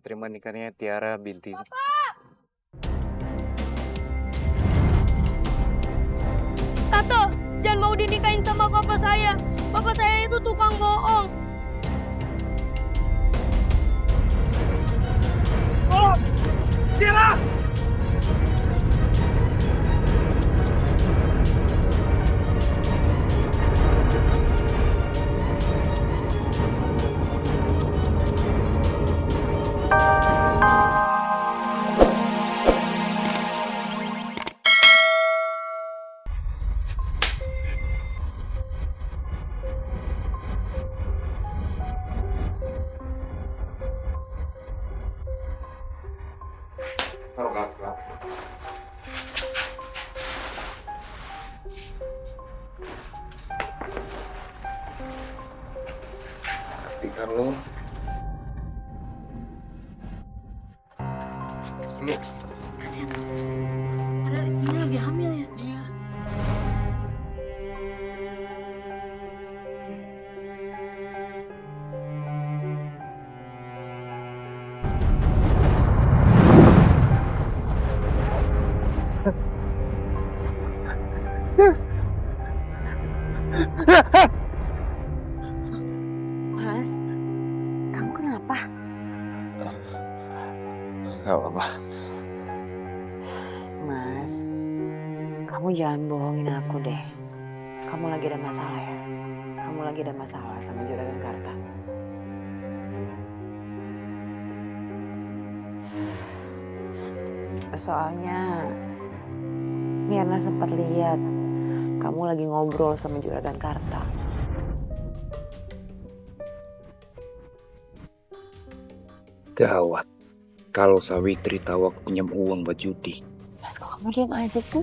terima nikahnya Tiara binti. Tante, jangan mau dinikahin sama papa saya. Papa saya itu tukang bohong. Tolong! Tiara! Carlo. Lu Kasihan. Padahal istrinya lagi hamil ya. iya. Mas, kamu kenapa? Gak apa-apa. Mas, kamu jangan bohongin aku deh. Kamu lagi ada masalah ya? Kamu lagi ada masalah sama Juragan Karta. Soalnya Mirna sempat lihat kamu lagi ngobrol sama Juragan Karta. Gawat, kalau Sawitri tahu aku pinjam uang buat judi. Mas, kok kamu diam aja sih?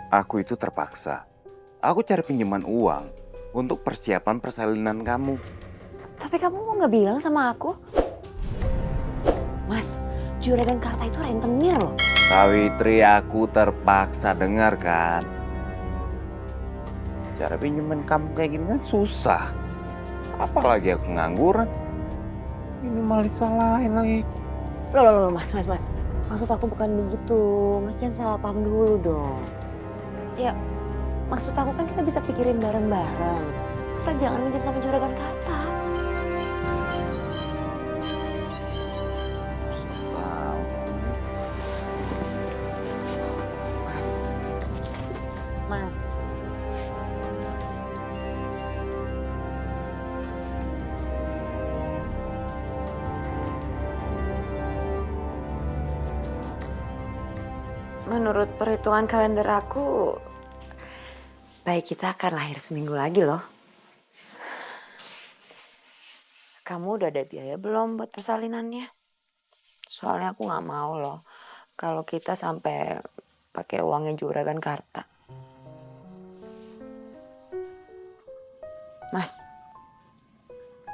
Aku itu terpaksa. Aku cari pinjaman uang untuk persiapan persalinan kamu. Tapi kamu kok nggak bilang sama aku? Mas, Juragan Karta itu rentenir loh. Sawitri, aku terpaksa dengar kan. Cara pinjaman kamu kayak gini kan susah. Apalagi aku ngangguran. Ini malah disalahin lagi. Loh, Mas. Maksud aku bukan begitu. Mas jangan salah paham dulu dong. Ya, maksud aku kan kita bisa pikirin bareng-bareng. Masa jangan minjem sama Juragan Karta? Mas. Menurut perhitungan kalender aku, bayi kita akan lahir seminggu lagi loh. Kamu udah ada biaya belum buat persalinannya? Soalnya aku nggak mau loh kalau kita sampai pakai uangnya Juragan Karta. Mas,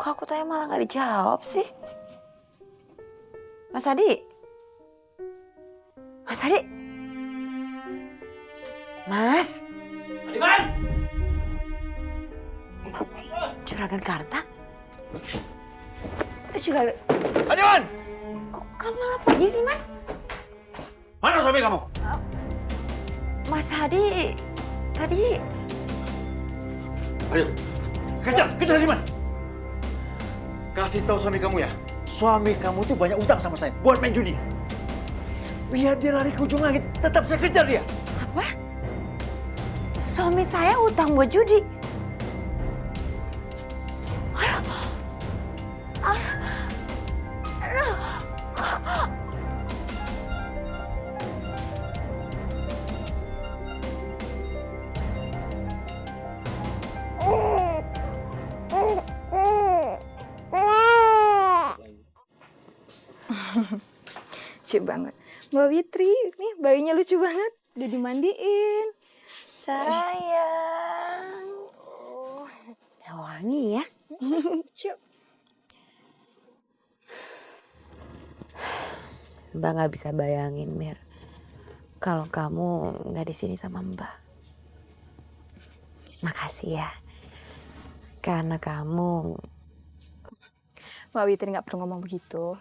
kok aku tanya malah nggak dijawab sih? Mas Adi? Mas Adi? Mas? Adiman! Juragan Karta? Itu juga... Adiman! Kok kamu malah pergi sih, Mas? Mana suami kamu? Mas Hadi tadi... Ayo, kejar Adiman. Kasih tahu suami kamu ya, suami kamu tuh banyak utang sama saya buat main judi. Biar dia lari ke ujung langit, tetap saya kejar dia. Apa? Suami saya utang buat judi? Lucu banget. Mbak Witri, nih bayinya lucu banget. Udah dimandiin. Sayang. Oh, wangi ya. Lucu. Mbak nggak bisa bayangin, Mir, kalau kamu nggak di sini sama Mbak. Makasih ya, karena kamu Mbak Witri nggak perlu ngomong begitu.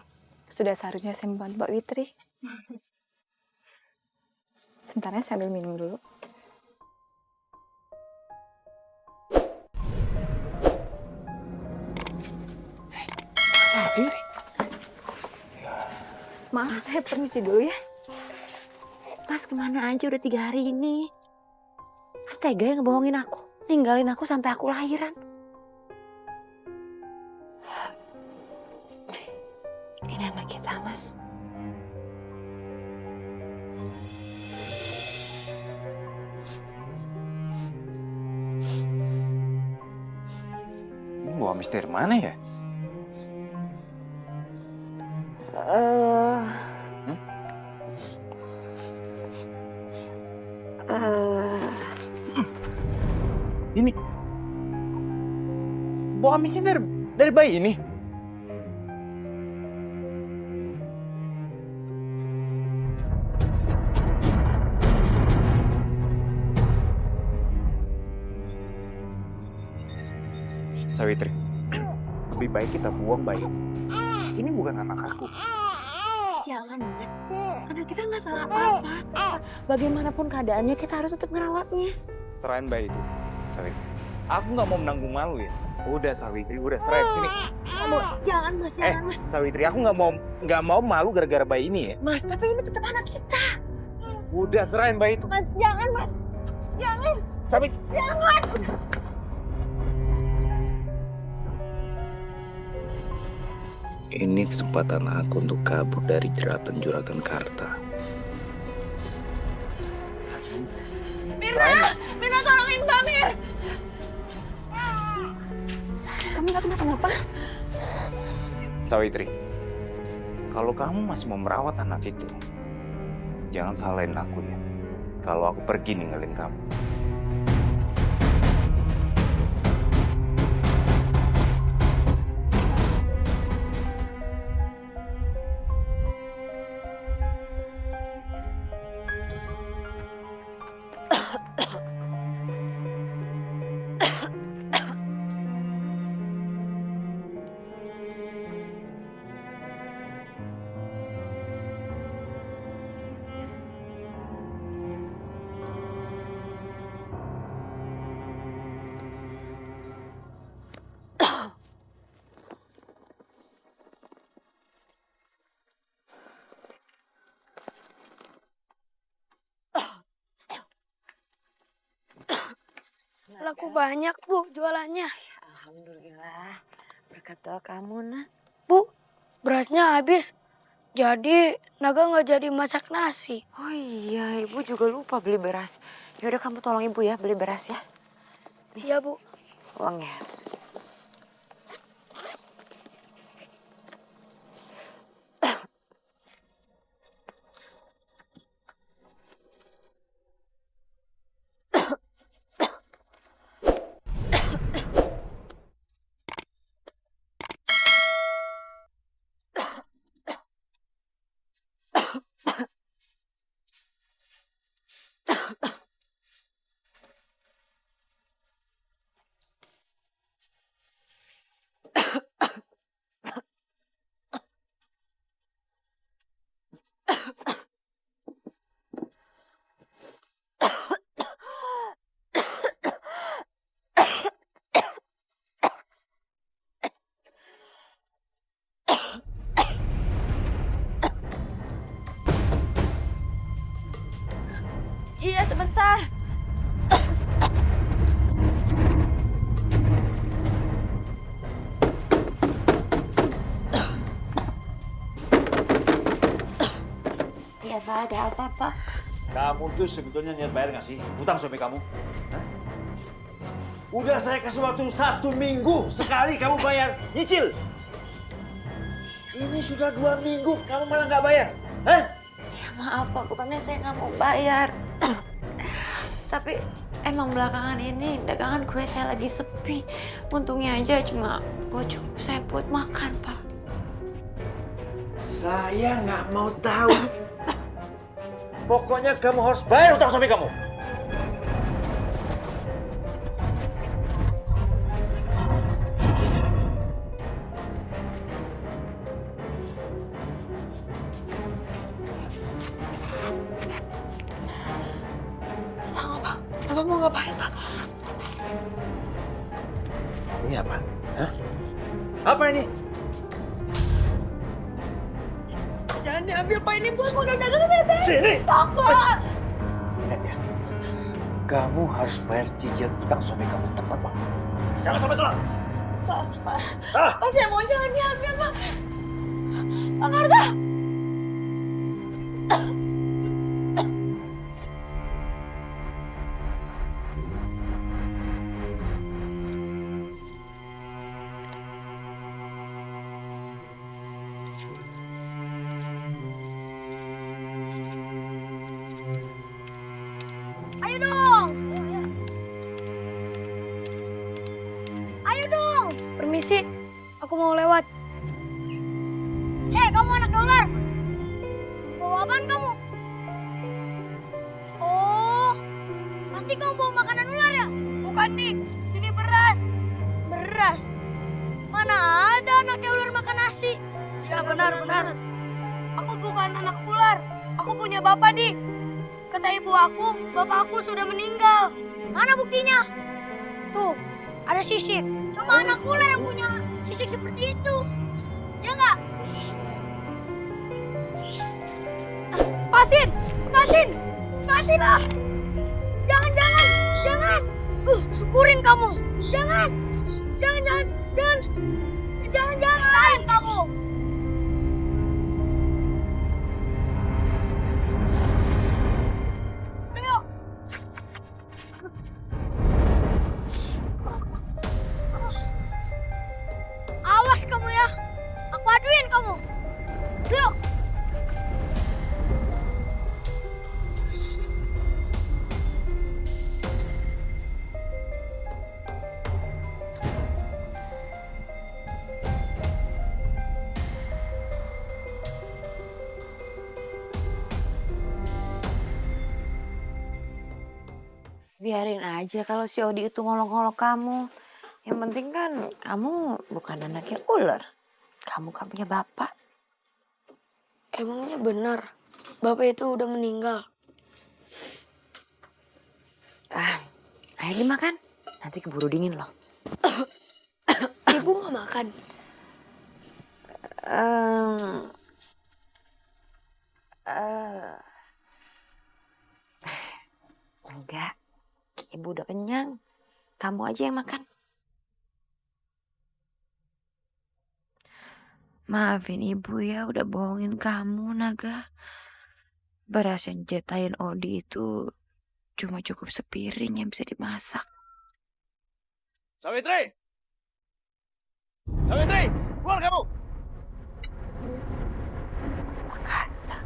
Sudah seharusnya saya membantu Mbak Witri. Sebentar ya, saya ambil minum dulu. Maaf, saya permisi dulu ya. Mas kemana aja udah 3 hari ini? Mas tega ya ngebohongin aku, ninggalin aku sampai aku lahiran. Ini anak kita, Mas. Ini bawa Amis dari mana ya? Ini bawa Amisnya dari bayi ini. Sawitri, lebih baik kita buang bayi. Ini bukan anak aku. Jangan, Mas. Anak kita nggak salah apa-apa. Bagaimanapun keadaannya, kita harus tetap ngerawatnya. Serahin bayi itu, Sawitri. Aku nggak mau menanggung malu ya. Udah Sawitri, udah serahin sini. Jangan, Mas. Jangan, Mas. Sawitri, aku nggak mau malu gara-gara bayi ini ya. Mas, tapi ini tetap anak kita. Udah serahin bayi itu. Mas, jangan, Mas. Jangan. Sawitri. Jangan. Ini kesempatan aku untuk kabur dari jeratan juragan Karta. Mirna tolongin Mbak Mir. Kamu nggak kenapa-napa? Sawitri, kalau kamu masih mau merawat anak itu, jangan salahin aku ya. Kalau aku pergi ninggalin kamu. Laku banyak, Bu, jualannya. Alhamdulillah. Berkat doa kamu, Nak. Bu, berasnya habis. Jadi, Naga nggak jadi masak nasi. Oh iya, Ibu juga lupa beli beras. Yaudah kamu tolong Ibu ya beli beras ya. Iya, Bu. Uangnya. Iya, sebentar. Iya, Pak, ada apa, Pak? Kamu tuh sebetulnya niat bayar nggak sih utang suami kamu? Hah? Udah saya kasih waktu 1 minggu sekali kamu bayar nyicil. Ini sudah 2 minggu kamu malah nggak bayar. Hah? Ya maaf, Pak, bukannya saya nggak mau bayar. Tapi emang belakangan ini dagangan kue saya lagi sepi. Untungnya aja cuma cukup saya buat makan, Pak. Saya nggak mau tahu. Pokoknya kamu harus bayar utang suami kamu. Ini apa? Hah? Apa ini? Jangan diambil Pak, ini buat modal dagang saya. Sini! Pak. Ingat ya, kamu harus bayar cicil utang suami kamu tepat waktu. Jangan sampai telat. Pak, Ah! Pak, saya mau jangan diambil Pak. Pak Karta. Ayo dong. Ayo dong. Permisi, aku mau lewat. Hei, kamu anak ular. Bawa apaan kamu? Oh, pasti kamu bawa makanan ular ya? Bukan, Dik. Ini beras. Beras? Mana ada anak ular makan nasi? Ya, benar. Aku bukan anak ular. Aku punya bapak, Dik. Kata ibu aku, bapak aku sudah meninggal. Mana buktinya? Tuh, ada sisik. Cuma anak ular yang punya sisik seperti itu. Ya nggak? Lepasin lah. Jangan. Syukurin kamu. Jangan. Sayang kamu. Ayo. Awas kamu ya. Aku aduin kamu. Yuk. Biarin aja kalau si Odi itu ngolok-ngolok kamu. Yang penting kan kamu bukan anaknya ular. Kamu kan punya bapak. Emangnya benar bapak itu udah meninggal? Ayo dimakan. Nanti keburu dingin loh. Ibu nggak makan? Enggak. Ibu udah kenyang. Kamu aja yang makan. Maafin ibu ya udah bohongin kamu, Naga. Beras yang jatahin Odi itu cuma cukup sepiring yang bisa dimasak. Sawitri, keluar kamu! Kata.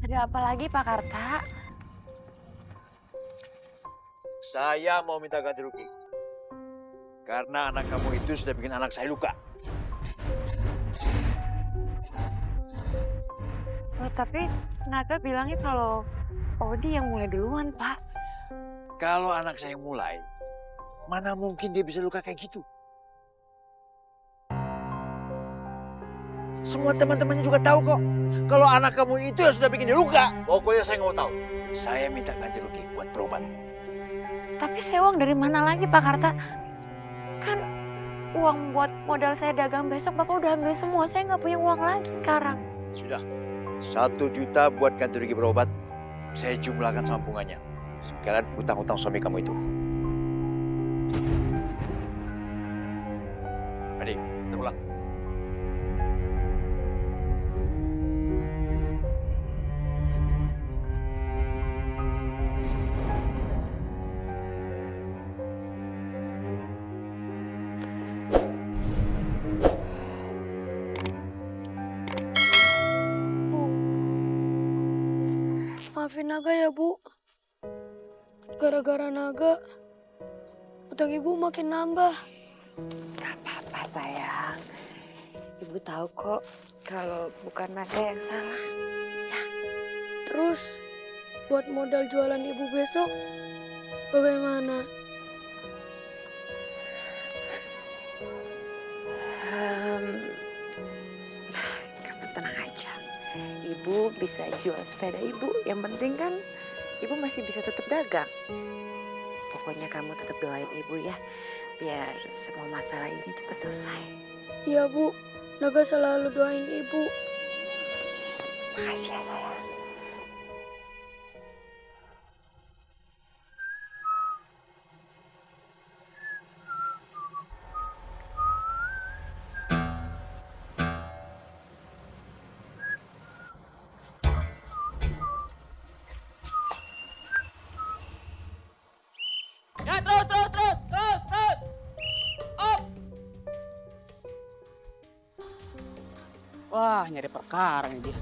Ada apa lagi Pak Karta? Saya mau minta ganti rugi. Karena anak kamu itu sudah bikin anak saya luka. Oh, tapi Naga bilangnya kalau Odi yang mulai duluan, Pak. Kalau anak saya mulai, mana mungkin dia bisa luka kayak gitu? Semua teman-temannya juga tahu kok. Kalau anak kamu itu yang sudah bikin dia luka. Pokoknya saya nggak mau tahu. Saya minta ganti rugi buat berobat. Tapi saya uang dari mana lagi, Pak Karta? Kan uang buat modal saya dagang besok Bapak udah ambil semua. Saya nggak punya uang lagi sekarang. Sudah, 1 juta buat ganti rugi berobat. Saya jumlahkan sama bunganya. Sekalian utang-utang suami kamu itu. Adik, kita pulang. Maafin Naga ya, Bu. Gara-gara Naga, utang Ibu makin nambah. Gak apa-apa sayang. Ibu tahu kok kalau bukan Naga yang salah. Terus, buat modal jualan Ibu besok, bagaimana? ibu bisa jual sepeda ibu. Yang penting kan ibu masih bisa tetap dagang. Pokoknya kamu tetap doain ibu ya, biar semua masalah ini cepat selesai. Iya Bu, Naga selalu doain ibu. Makasih ya sayang. Ya terus. Op. Wah, nyari perkara nih dia.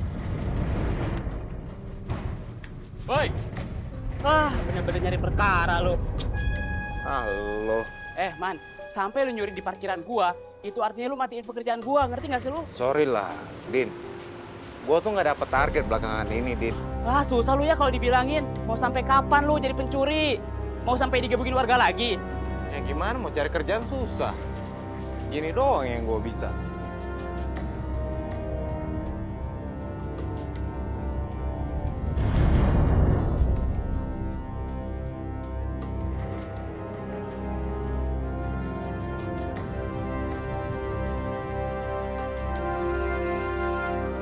Woi. Wah, bener-bener nyari perkara lo. Halo. Man, sampai lu nyuri di parkiran gua, itu artinya lu matiin pekerjaan gua, ngerti gak sih lu? Sorry lah, Din. Gua tuh nggak dapet target belakangan ini, Din. Wah, susah lu ya kalau dibilangin. Mau sampai kapan lu jadi pencuri? Mau sampai digebukin warga lagi? Ya gimana, mau cari kerjaan susah. Gini doang yang gue bisa.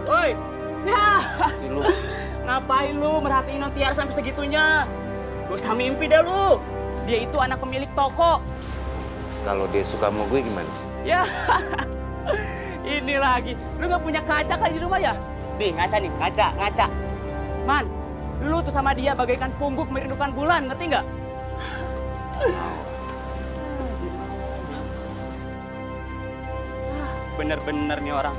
Woi, ya Si lu. ngapain lu merhatiin non Tiara sampai segitunya? Gak usah mimpi deh lu. Dia itu anak pemilik toko. Kalau dia suka sama gue gimana? Ya, ini lagi. Lu nggak punya kaca kali di rumah ya? Nih, ngaca. Man, lu tuh sama dia bagaikan pungguk merindukan bulan, ngerti nggak? Bener-bener nih orang.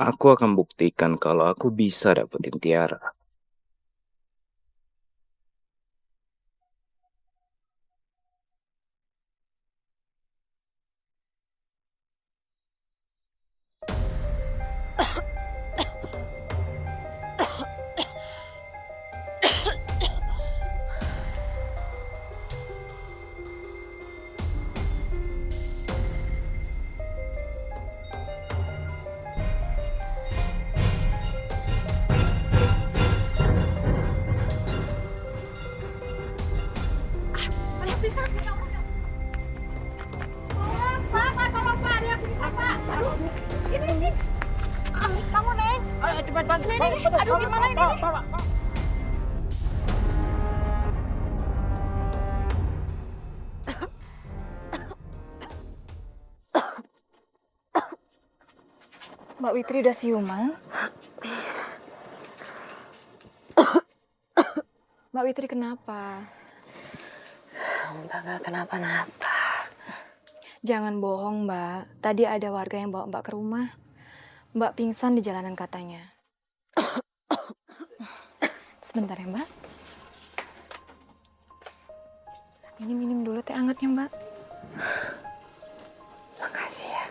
Aku akan buktikan kalau aku bisa dapetin Tiara. Mbak Witri udah siuman? Mbak Witri kenapa? Mbak gak kenapa-napa. Jangan bohong, Mbak. Tadi ada warga yang bawa Mbak ke rumah. Mbak pingsan di jalanan katanya. Sebentar ya, Mbak. Ini minum dulu teh hangatnya, Mbak. Makasih ya.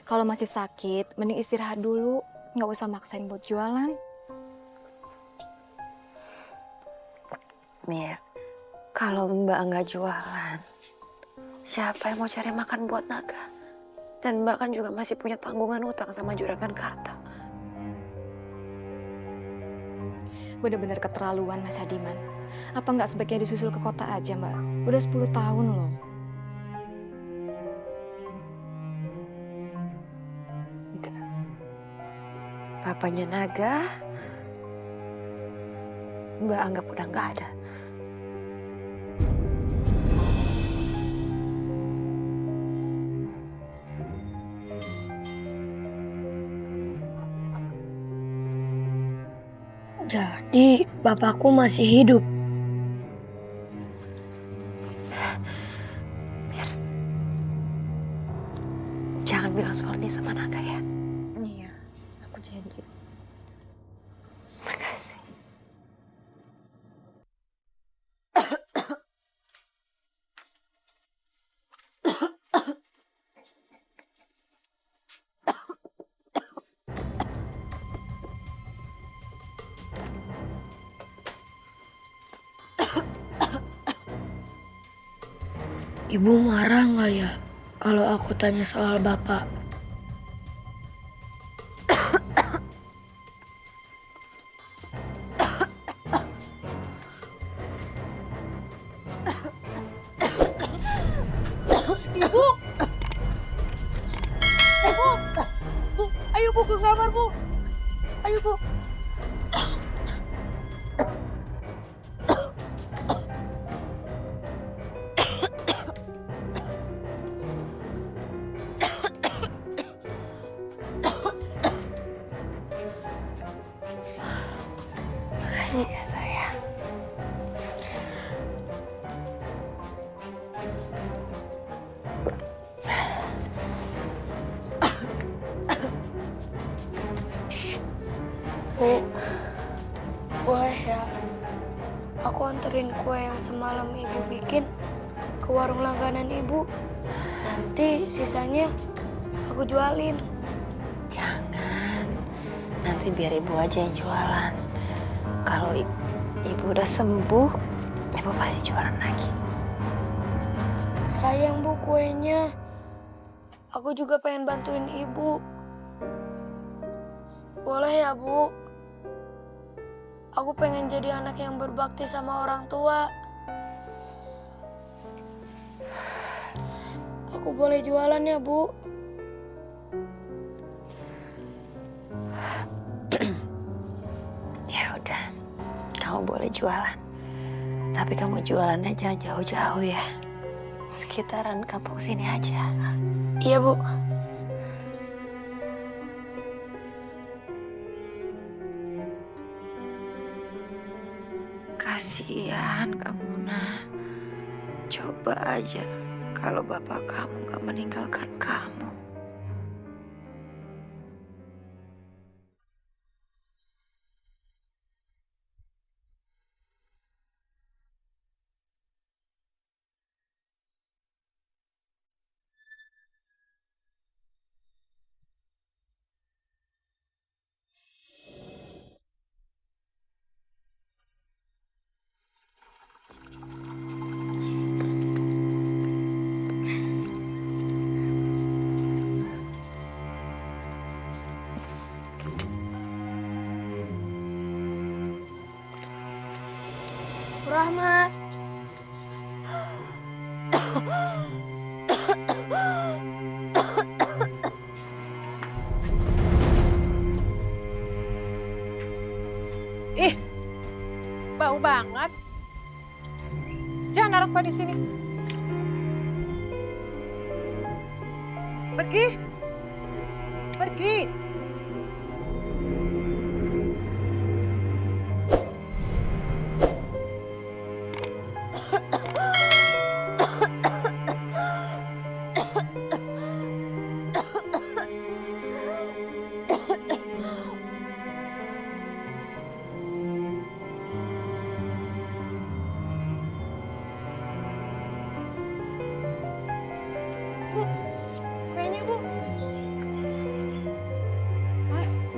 Kalau masih sakit, mending istirahat dulu. Nggak usah maksain buat jualan. Mir, kalau Mbak nggak jualan, siapa yang mau cari makan buat Naga? Dan Mbak kan juga masih punya tanggungan utang sama Juragan Karta. Bener-bener keterlaluan, Mas Hadiman. Apa nggak sebaiknya disusul ke kota aja, Mbak? Udah 10 tahun loh. Papanya Naga, Mbak anggap udah nggak ada. Jadi bapakku masih hidup. Jangan bilang soal ini sama Naga ya. Iya, aku janji. Makasih. Ibu marah nggak ya kalau aku tanya soal bapak? Ibu! Ibu! Bu, ayo bu ke kamar bu. Ayo bu. Makasih ya sayang. Bu, boleh ya? Aku anterin kue yang semalam ibu bikin ke warung langganan ibu. Nanti sisanya aku jualin. Jangan. Nanti biar ibu aja yang jualan. Kalau ibu udah sembuh, ibu pasti jualan lagi. Sayang bu kuenya. Aku juga pengen bantuin ibu. Boleh ya bu? Aku pengen jadi anak yang berbakti sama orang tua. Aku boleh jualan ya bu? Ya udah, kamu boleh jualan. Tapi kamu jualannya jangan jauh-jauh ya. Sekitaran kampung sini aja. Iya bu. Kasihan kamu, Nak. Coba aja kalau bapak kamu gak meninggalkan kamu. Rahmat. Ih, bau banget. Jangan naruh kue di sini. Pergi. Pergi. Bu, kuenya bu.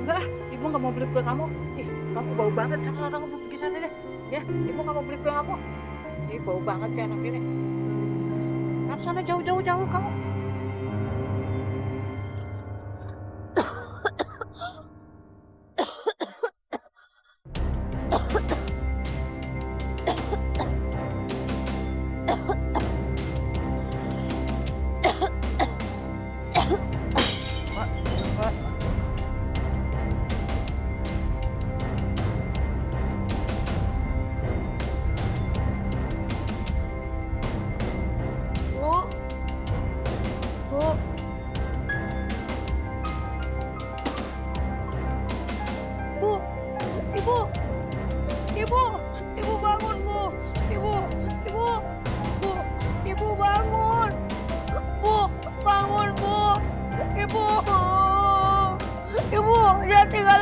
Enggak, ibu nggak mau beli kue kamu. Ih, kamu bau banget. Sana kamu pergi sana deh. Ya, ibu nggak mau beli kue kamu. Ih, bau banget kayak anak ini. Nah, sana jauh kamu.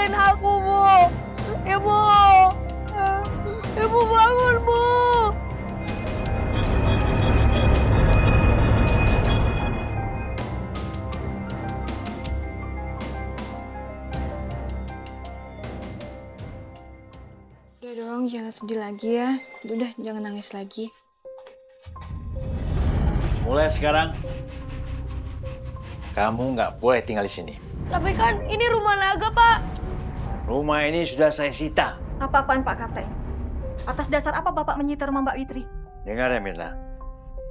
tinggalin aku, Bu. Ibu. Ibu bangun, Bu. Udah dong, jangan sedih lagi ya. Udah, jangan nangis lagi. Mulai sekarang, kamu nggak boleh tinggal di sini. Tapi kan ini rumah naga, Pak. Rumah ini sudah saya sita. Apa-apaan Pak Kapten? Atas dasar apa Bapak menyita rumah Mbak Witri? Dengar ya Mirna,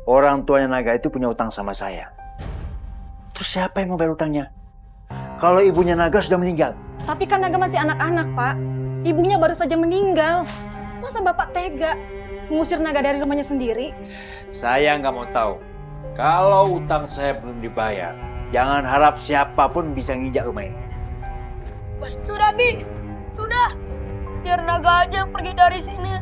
orang tuanya Naga itu punya utang sama saya. Terus siapa yang mau bayar utangnya? Kalau ibunya Naga sudah meninggal. Tapi kan Naga masih anak-anak, Pak. Ibunya baru saja meninggal. Masa Bapak tega mengusir Naga dari rumahnya sendiri? Saya nggak mau tahu. Kalau utang saya belum dibayar, jangan harap siapapun bisa nginjak rumah ini. Sudah, Bi. Sudah. Biar naga aja yang pergi dari sini.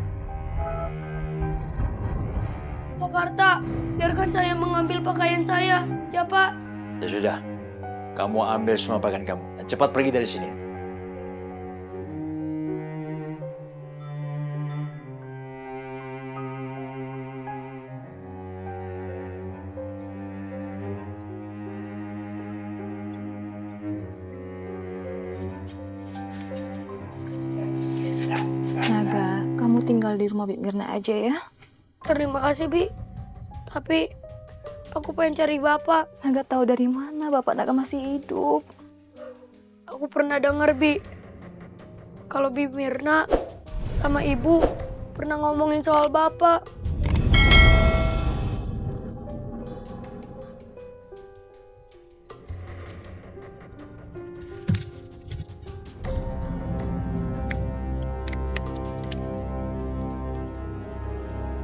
Pak Karta, biarkan saya mengambil pakaian saya. Ya, Pak. Ya sudah, kamu ambil semua pakaian kamu dan cepat pergi dari sini. Naga, kamu tinggal di rumah Bik Mirna aja ya. Terima kasih, Bi. Tapi aku pengen cari Bapak. Naga tahu dari mana Bapak Naga masih hidup. Aku pernah dengar, Bi. Kalau Bi Mirna sama Ibu pernah ngomongin soal Bapak.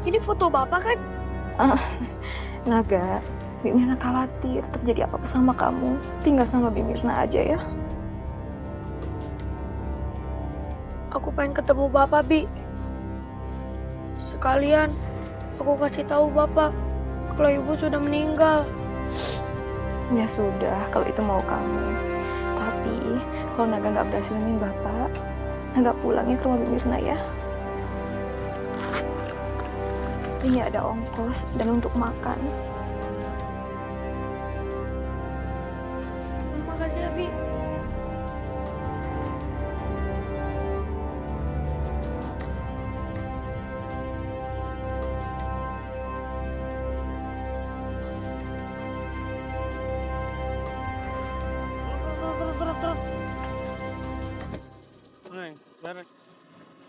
Ini foto Bapak kan? Naga, Bik Mirna khawatir terjadi apa-apa sama kamu. Tinggal sama Bik Mirna aja ya. Aku pengen ketemu Bapak, Bi. Sekalian aku kasih tahu Bapak kalau Ibu sudah meninggal. Ya sudah, kalau itu mau kamu. Tapi kalau Naga nggak berhasil nemuin Bapak, Naga pulangnya ke rumah Bik Mirna ya. Ini ada ongkos dan untuk makan. Makasih ya, Bi.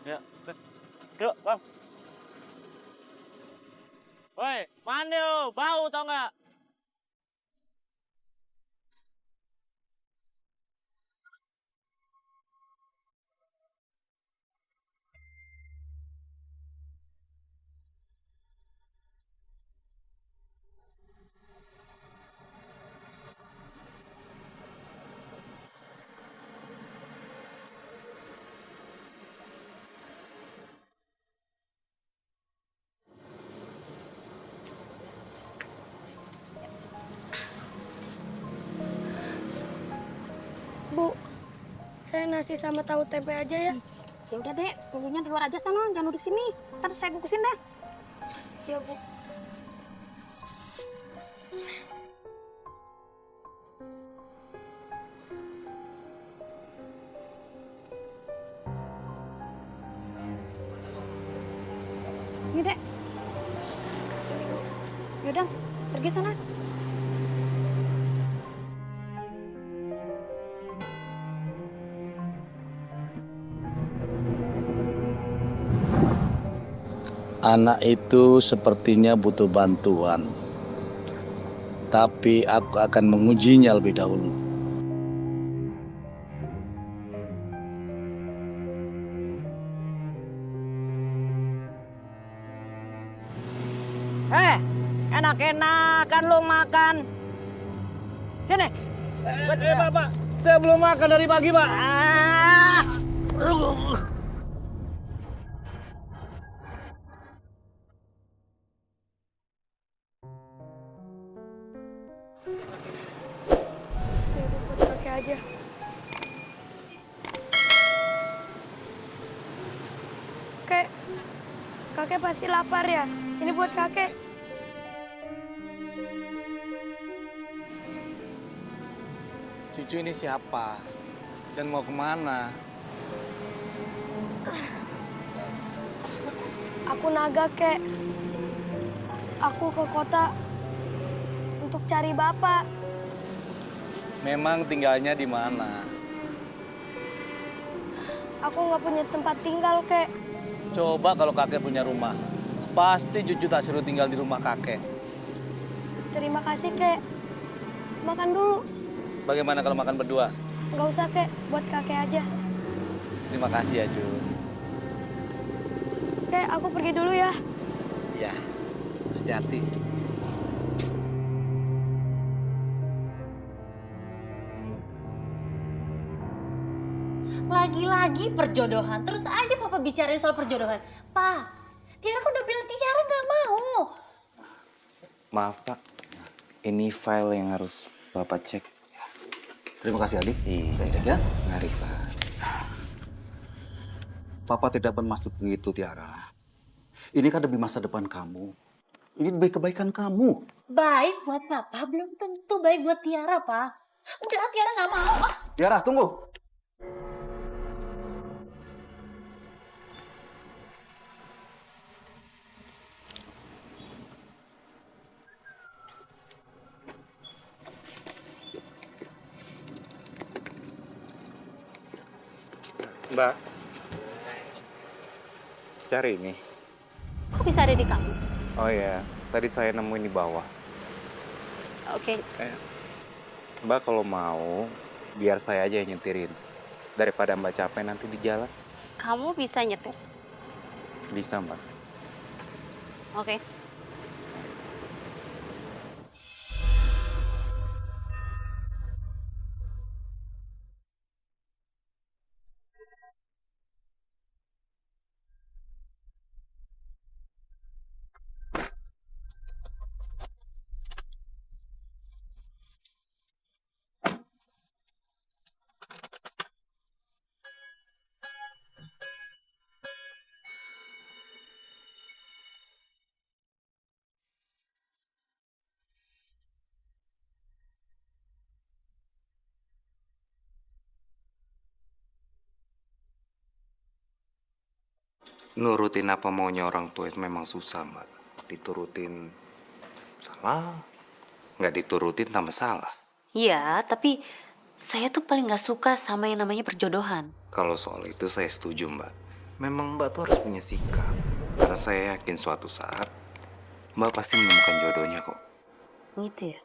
Ya, yuk, Bang. Woi, mandi lo, bau tau nggak? Bu, saya nasi sama tahu tempe aja ya. Ya udah dek, tunggunya di luar aja sana, jangan duduk sini. Ntar saya bungkusin deh. Ya, Bu. Ini dek. Yaudah, pergi sana. Anak itu sepertinya butuh bantuan, tapi aku akan mengujinya lebih dahulu. Enak-enakan lo makan. Sini. Pak, saya belum makan dari pagi, Pak. Pakai aja. Kakek pasti lapar ya. Ini buat kakek. Cucu ini siapa? Dan mau kemana? Aku naga, kek. Aku ke kota untuk cari bapak. Memang tinggalnya di mana? Aku nggak punya tempat tinggal, kek. Coba kalau kakek punya rumah. Pasti cucu tak suruh tinggal di rumah kakek. Terima kasih, kek. Makan dulu. Bagaimana kalau makan berdua? Nggak usah, kek. Buat kakek aja. Terima kasih ya, Cu. Kek, aku pergi dulu ya. Ya, hati-hati. Lagi-lagi perjodohan. Terus aja papa bicarain soal perjodohan. Pa, Tiara kan udah bilang Tiara nggak mau. Maaf Pak, ini file yang harus Bapak cek. Terima kasih Adik. Iya. Saya cek ya. Mari Pak. Papa tidak bermaksud begitu Tiara. Ini kan demi masa depan kamu. Ini demi kebaikan kamu. Baik buat papa, belum tentu baik buat Tiara, Pa. Udah, Tiara nggak mau. Ah. Tiara, tunggu. Mbak, cari ini. Kok bisa ada di kamu? Oh iya, tadi saya nemuin di bawah. Oke. Mbak kalau mau, biar saya aja yang nyetirin. Daripada Mbak capek nanti di jalan. Kamu bisa nyetir? Bisa Mbak. Oke. Nurutin apa maunya orang tua itu memang susah, Mbak. Diturutin salah, nggak diturutin tambah salah. Iya, tapi saya tuh paling nggak suka sama yang namanya perjodohan. Kalau soal itu saya setuju, Mbak. Memang Mbak tuh harus punya sikap. Karena saya yakin suatu saat Mbak pasti menemukan jodohnya kok. Gitu ya?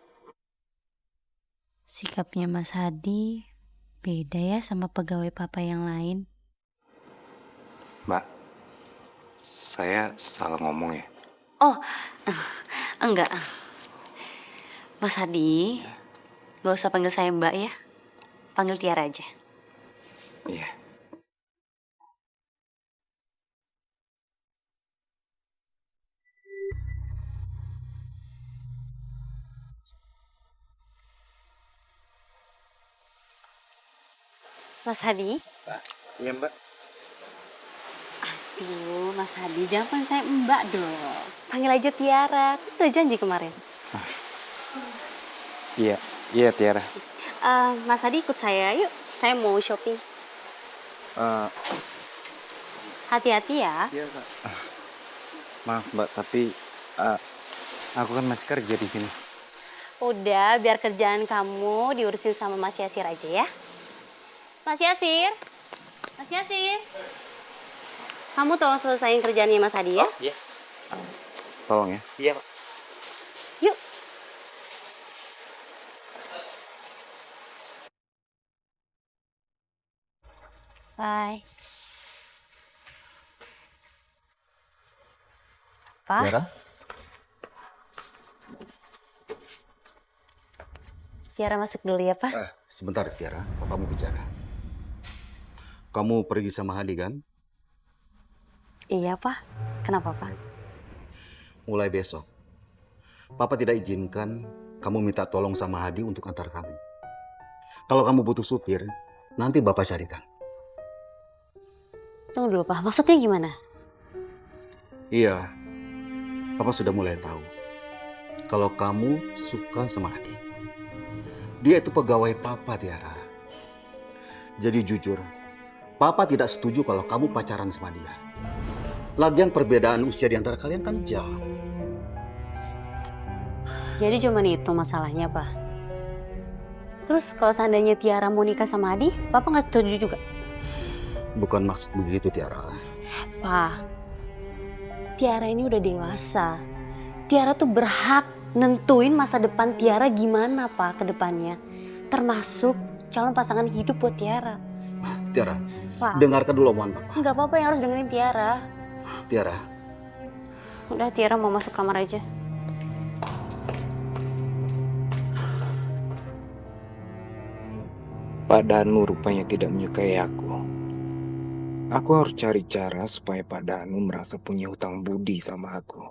Sikapnya Mas Hadi beda ya sama pegawai papa yang lain. Mbak, saya salah ngomong ya? Oh, enggak. Mas Hadi, gak usah panggil saya Mbak ya. Panggil Tiara aja. Iya. Mas Hadi? Iya, Mbak. Aduh, Mas Hadi, jangan panggil saya Mbak dong. Panggil aja Tiara, kan udah janji kemarin. Iya Tiara. Mas Hadi ikut saya yuk, saya mau shopping. Hati-hati ya. Iya, Kak. Maaf, Mbak, tapi aku kan masih kerja di sini. Udah, biar kerjaan kamu diurusin sama Mas Yasir aja ya. Mas Yasir, Mas Yasir. Kamu tolong selesaiin kerjaannya Mas Hadi ya. Oh, iya. Tolong ya. Iya, Pak. Yuk. Bye. Pak. Tiara, Tiara masuk dulu ya, Pak. sebentar Tiara, Papa mau bicara. Kamu pergi sama Hadi kan? Iya, Pak. Kenapa, Pak? Mulai besok, Papa tidak izinkan kamu minta tolong sama Hadi untuk antar kamu. Kalau kamu butuh supir, nanti Bapak carikan. Tunggu dulu, Pak. Maksudnya gimana? Iya, Papa sudah mulai tahu kalau kamu suka sama Adi. Dia itu pegawai Papa, Tiara. Jadi jujur, Papa tidak setuju kalau kamu pacaran sama dia. Lagian perbedaan usia di antara kalian kan jauh. Jadi cuman itu masalahnya, Pak. Terus kalau seandainya Tiara mau nikah sama Adi, Papa nggak setuju juga? Bukan maksud begitu, Tiara. Pak, Tiara ini udah dewasa. Tiara tuh berhak nentuin masa depan Tiara gimana, Pak, ke depannya. Termasuk calon pasangan hidup buat Tiara. Tiara, Pak, dengarkan dulu omongan Papa. nggak apa-apa yang harus dengerin Tiara. Tiara, Udah, Tiara mau masuk kamar aja. Pak Danu rupanya tidak menyukai aku. Aku harus cari cara supaya Pak Danu merasa punya hutang budi sama aku.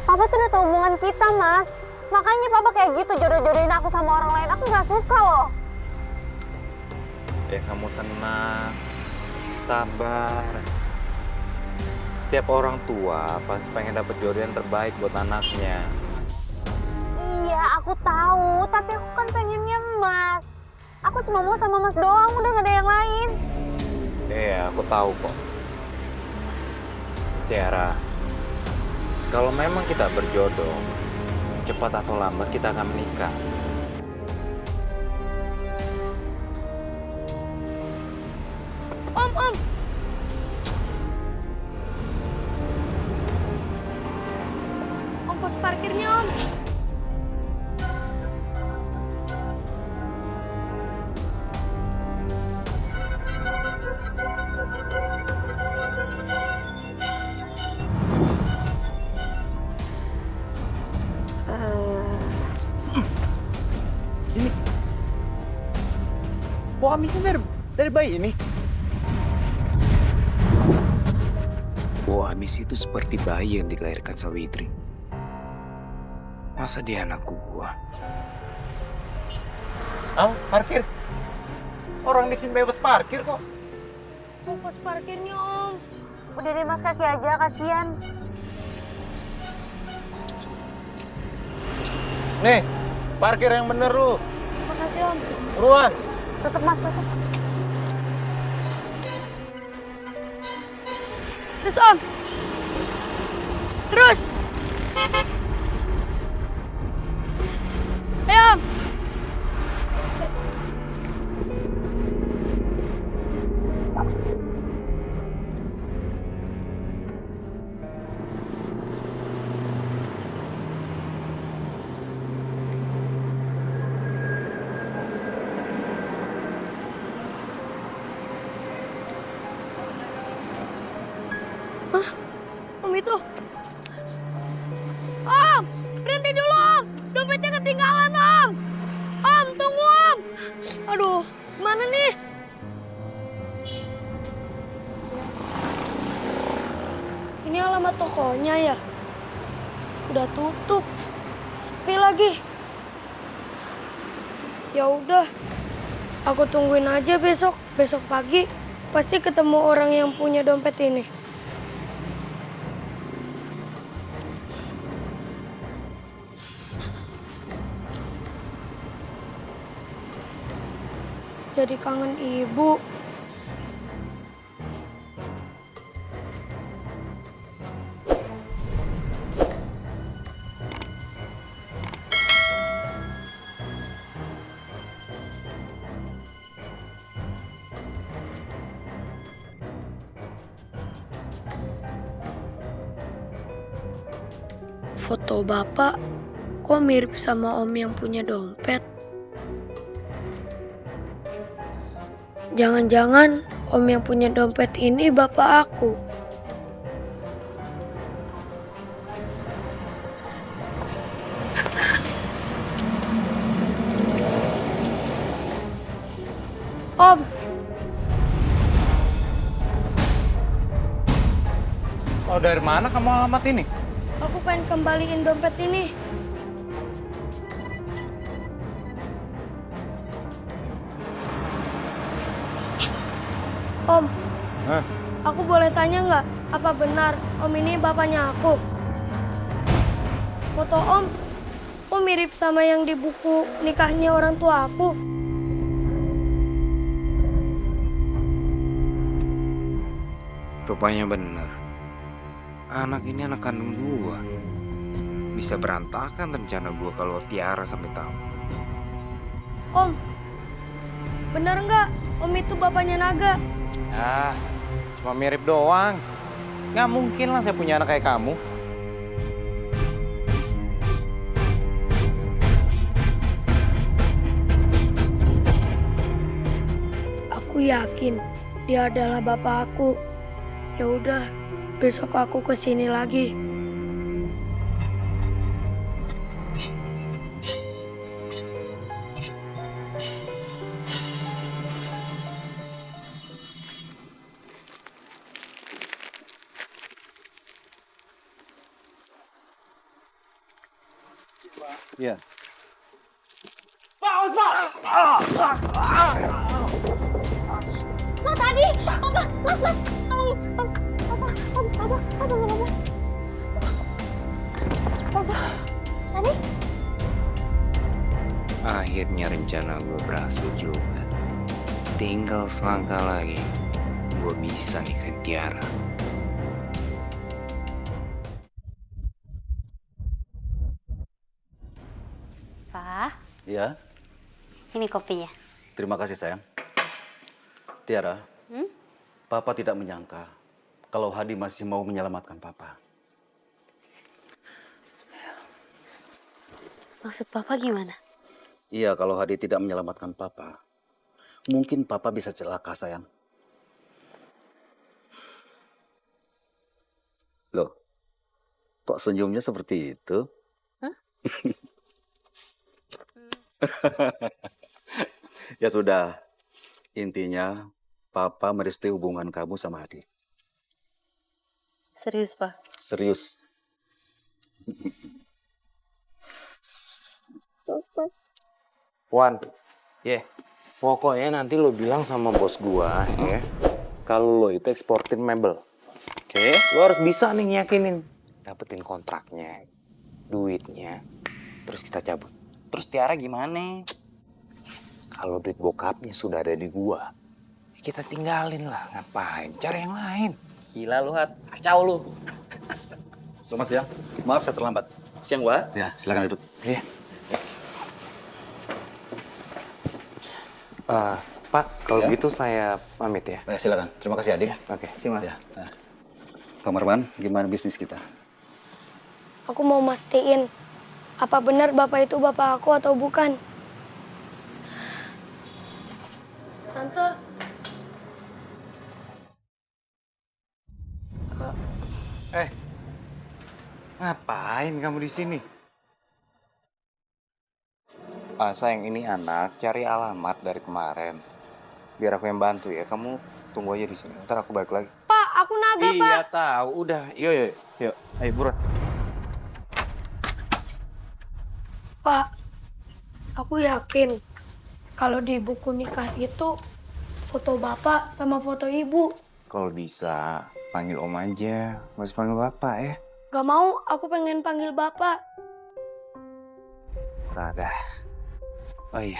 Papa tuh udah tahu hubungan kita, Mas. Makanya Papa kayak gitu jodoh-jodohin aku sama orang lain. Aku nggak suka loh. Ya kamu tenang, sabar. Setiap orang tua pasti pengen dapet jodoh yang terbaik buat anaknya. Iya, aku tahu. Tapi aku kan pengennya Mas. Aku cuma mau sama Mas doang, udah gak ada yang lain. Iya, aku tahu kok. Tiara, kalau memang kita berjodoh, cepat atau lambat kita akan menikah. Om. Ongkos parkirnya, Om. Kok amisnya dari bayi ini? Bo Amis itu seperti bayi yang dilahirkan Sawitri. Masa dia anak gua? Parkir? Orang di sini bebas parkir kok. Ongkos parkirnya, Om. Udah deh Mas, kasih aja, kasihan. Nih, parkir yang bener lu. Makasih, Om. Buruan. Tutup Mas, tutup. Terus, Om. Terus. Ayo, Om. Om itu. Om, berhenti dulu, Om. Dompetnya ketinggalan, Om. Om, tunggu, Om. Aduh, gimana nih? Ini alamat tokonya ya? Udah tutup. Sepi lagi. Ya udah. Aku tungguin aja besok pagi. Pasti ketemu orang yang punya dompet ini. Jadi kangen ibu. Foto bapak kok mirip sama om yang punya dompet? Jangan-jangan om yang punya dompet ini bapak aku. Om. dari mana kamu alamat ini? Aku pengen kembaliin dompet ini. Om, Hah? aku boleh tanya nggak, apa benar Om ini bapaknya aku? Foto Om kok mirip sama yang di buku nikahnya orang tua aku? Rupanya bener. Anak ini anak kandung gua. Bisa berantakan rencana gua kalau Tiara sampai tahu. Om, benar nggak Om itu bapaknya Naga? Ah, cuma mirip doang. Nggak mungkin lah saya punya anak kayak kamu. Aku yakin dia adalah bapak aku. Ya udah, besok aku kesini lagi. Iya. Mas Adi, Papa, Mas, tolong, Papa. Mas Adi? Akhirnya rencana gue berhasil juga. Tinggal selangkah lagi, gue bisa nikahin Tiara. Pa, Iya. ini kopinya. Terima kasih sayang. Tiara, Papa tidak menyangka kalau Hadi masih mau menyelamatkan Papa. Maksud Papa gimana? Iya, kalau Hadi tidak menyelamatkan Papa, mungkin Papa bisa celaka sayang. Loh, kok senyumnya seperti itu? Hah? Ya sudah, intinya Papa merestui hubungan kamu sama Hadi. Serius, Pak? Serius. Wan, pokoknya nanti lo bilang sama bos gua ya, kalau lo itu eksportin mebel. Oke? Lo harus bisa nih yakinin, dapetin kontraknya, duitnya, terus kita cabut. Terus Tiara gimana? Kalau duit bokapnya sudah ada di gua, kita tinggalin lah, ngapain? Cari yang lain. Gila lu, Hat. Kacau lu. Selamat siang. Maaf saya terlambat. Siang, Wak. Ya, silakan duduk. Iya. Pak, kalau Ya. gitu saya pamit ya. Ya, silakan. Terima kasih Adi. Oke, sih Mas. Ya. Nah. Pak Marwan, gimana bisnis kita? Aku mau mastiin, apa benar bapak itu bapak aku atau bukan? Tante. Ngapain kamu di sini? Sayang, ini anak cari alamat dari kemarin. Biar aku yang bantu ya. Kamu tunggu aja di sini. Ntar aku balik lagi. Pak, aku Naga, Pak. Iya tahu. Udah, yuk. Ayo buruan. Pak, aku yakin kalau di buku nikah itu foto bapak sama foto ibu. Kalau bisa panggil om aja. Nggak usah panggil bapak ya. Gak mau, aku pengen panggil bapak. Rada. Oh iya.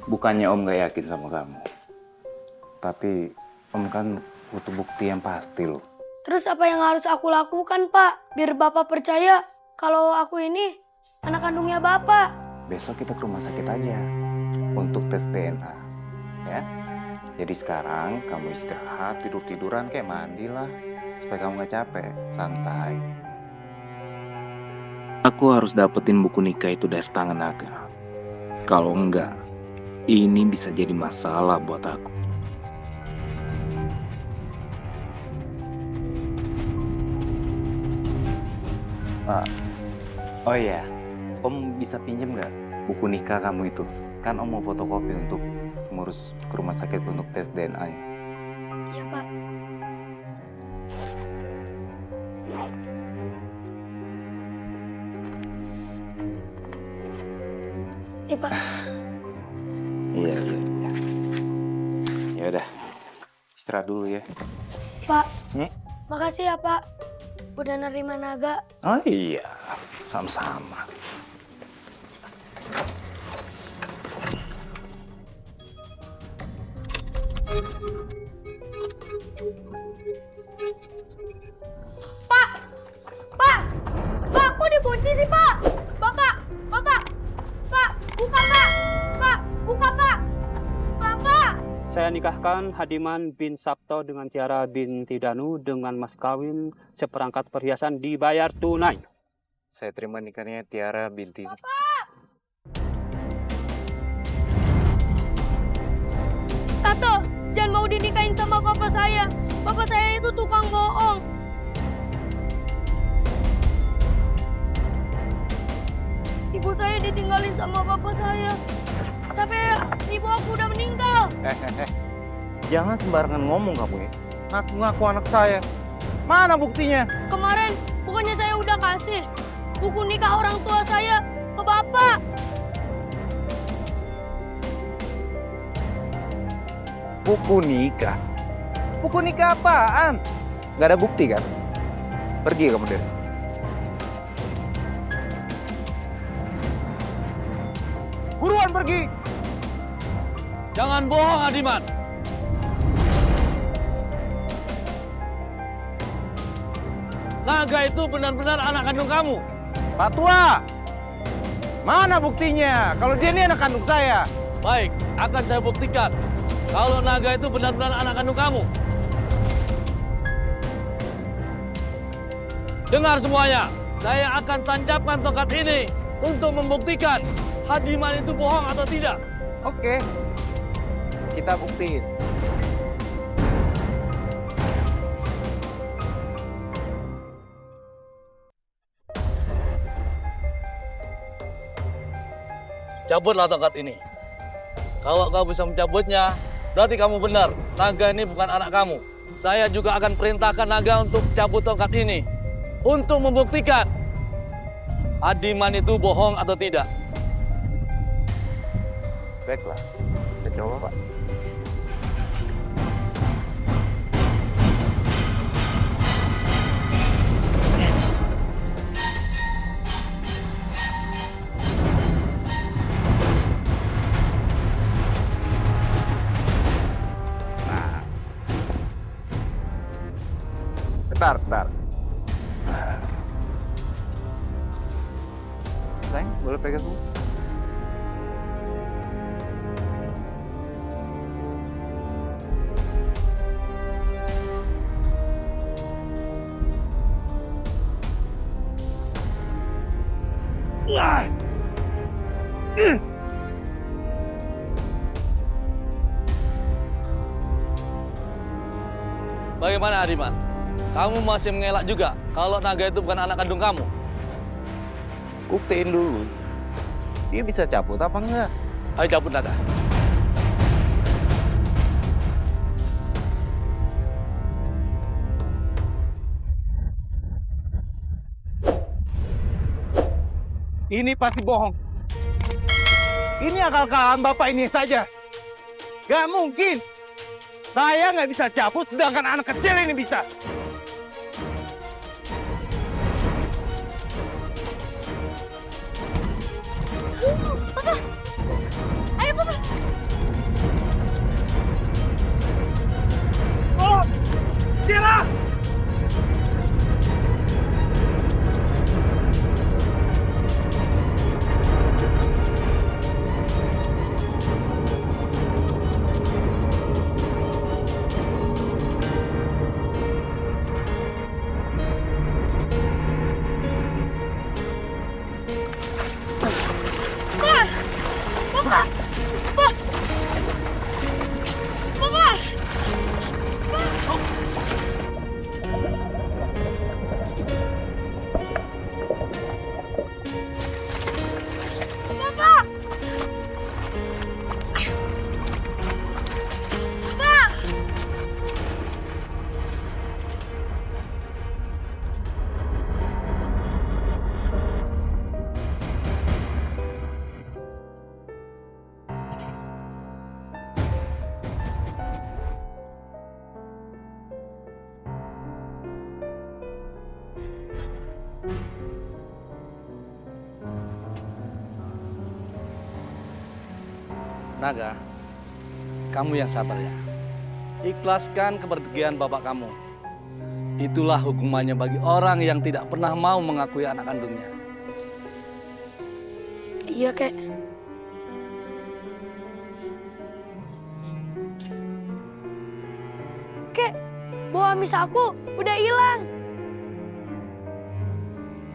Bukannya om gak yakin sama kamu. Tapi om kan butuh bukti yang pasti loh. Terus apa yang harus aku lakukan, Pak? Biar bapak percaya kalau aku ini anak kandungnya bapak. Besok kita ke rumah sakit aja untuk tes DNA. Ya. Jadi sekarang kamu istirahat, tidur-tiduran kayak mandi lah. Supaya kamu gak capek, santai. Aku harus dapetin buku nikah itu dari tangan Naga. Kalau enggak, ini bisa jadi masalah buat aku. Oh iya, om bisa pinjem nggak buku nikah kamu itu? Kan om mau fotokopi untuk ngurus ke rumah sakit untuk tes DNA-nya. Iya, Pak. Nih, Pak. Iya. Ya udah, istirahat dulu ya. Pak, makasih ya, Pak. Udah nerima Naga. Oh iya, sama-sama. Pak! Pak! Pak, kok dikunci sih, Pak? Bapak! Pak! Buka, Pak! Pak! Buka, Pak! Bapak! Saya nikahkan Hadiman bin Sabto dengan Tiara binti Danu dengan mas kawin seperangkat perhiasan dibayar tunai. Saya terima nikahnya Tiara binti... Tante, jangan mau dinikahin sama papa saya. Papa saya itu tukang bohong. Ibu saya ditinggalin sama papa saya. Sampai ibu aku udah meninggal. Jangan sembarangan ngomong kamu ya. Ngaku-ngaku anak saya. Mana buktinya? Kemarin bukannya saya udah kasih buku nikah orang tua saya ke bapak. Buku nikah? Buku nikah apaan? Gak ada bukti kan? Pergi kamu dari sini. Buruan pergi! Jangan bohong, Hadiman. Naga itu benar-benar anak kandung kamu. Pak Tua! Mana buktinya? Kalau dia ini anak kandung saya. Baik, akan saya buktikan. Kalau Naga itu benar-benar anak kandung kamu. Dengar semuanya, saya akan tancapkan tongkat ini untuk membuktikan Hadiman itu bohong atau tidak. Oke, kita buktiin. Cabutlah tongkat ini. Kalau kau bisa mencabutnya, berarti kamu benar. Naga ini bukan anak kamu. Saya juga akan perintahkan Naga untuk cabut tongkat ini. Untuk membuktikan Hadiman itu bohong atau tidak. Baiklah, kita coba, Pak. Nah. Bentar. Sayang, boleh pegang dulu? Bagaimana Hadiman? Kamu masih mengelak juga kalau Naga itu bukan anak kandung kamu? Buktiin dulu. Dia bisa cabut apa enggak? Ayo cabut Naga. Ini pasti bohong. Ini akal-akalan bapak ini saja. Gak mungkin. Saya nggak bisa cabut, sedangkan anak kecil ini bisa. Papa! Ayo, Papa! Oh! Tiara! Naga, kamu yang sabar ya. Ikhlaskan kepergian bapak kamu. Itulah hukumannya bagi orang yang tidak pernah mau mengakui anak kandungnya. Iya, Kek. Kek, bawa amis aku udah hilang.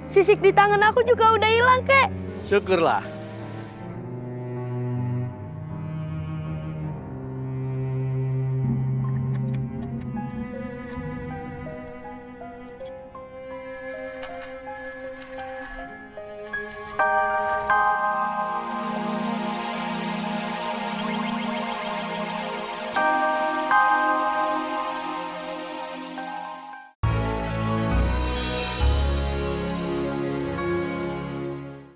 Sisik di tangan aku juga udah hilang, Kek. Syukurlah.